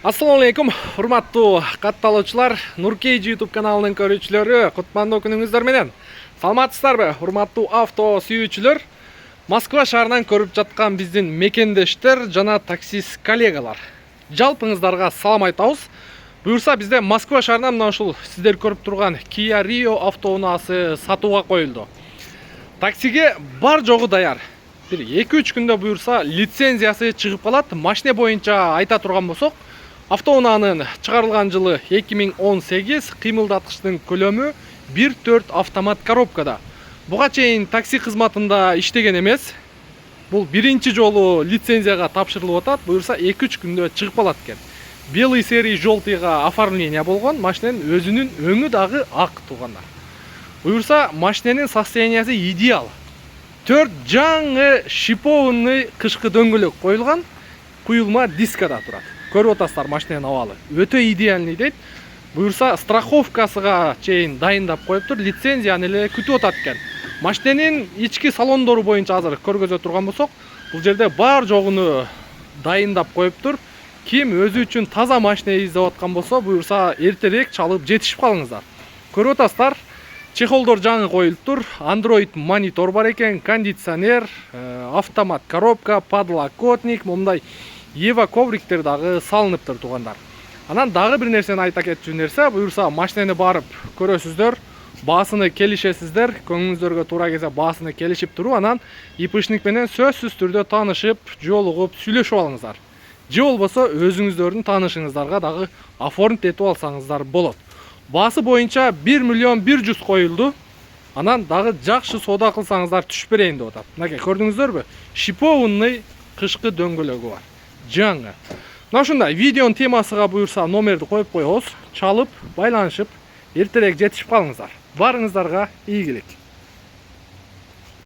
Assalamu алейкум, урматтуу катталуучулар, Нуркейж YouTube каналынын көрүүчүлөрү, кутмандуу күнүңүздөр менен. Саламатсыздарбы, урматтуу авто сүйүүчүлөр? Москва шаарынан көрүп жаткан биздин мекендештер жана таксист коллегалар. Жалпыңыздарга салам айтабыз. Буюрса бизде Москва шаарынан мына ушул сиздер көрүп турган Kia Rio автоунаасы сатууга коюлду. Таксиге бар жогу даяр. Бир 2-3 күндө буюрса лицензиясы чыгып калат. Машина боюнча айта турган болсок, автоунаанын чыгарылган жылы 2018, кыймылдаткычтын көлөмү 1.4 автомат коробкада. Буга чейин такси кызматында иштеген эмес. Бул биринчи жолу лицензияга тапшырылып атат. Буюрса 2-3 күндө чыгып калат экен. Белый серый желтыйга оформление болгон, машинанын өзүнүн өңү дагы ак туугандар. Буюрса машинанын состояниясы идеал. 4 жаңы шипованный кышкы дөңгөлөк коюлган, куюлма дискада турат. Көрүп атасыздар машинанын абалы. Өтө идеальный дейт. Буюрса страховкасыга чейин дайындап коюптур, лицензияны эле күтүп атат экен. Машинанын ички салондору боюнча азыр көргөзө турган болсок, бул жерде бар жогуну дайындап коюптур. Ким өзү үчүн таза машина издеп аткан болсо, буюрса эртерээк чалып жетишип калыңыздар. Көрүп атасыздар, чехолдор жаңы коюлуптур, Android монитор бар экен, кондиционер, автомат коробка, подлокотник, момундай Ева ковриктер дагы салыныптыр туугандар. Анан дагы бир нерсени айта кетчү нерсе, буюрса машинаны барып көрөсүздөр, баасыны келишесиздер, көңүңүздөргө туура келсе баасыны келишип туруп, анан ИПшник менен сөзсүз түрдө таанышып, жолугуп, сүйлөшүп алыңыздар. Же болбосо өзүңүздөрдүн таанышыңыздарга дагы оформить этип алсаңыздар болот. Баасы боюнча 1.100.000 коюлду. Анан дагы жакшы соода кылсаңыздар түшүп берейин деп атат. Мынакей көрдүңүздөрбү? Шипованный кышкы дөңгөлөгү бар. Жаңы. Мына ушундай видеонун темасыга буюрса номерди коюп коебуз. Чалып, байланышып, эртерээк жетишип калыңыздар. Барыңыздарга ийгилик.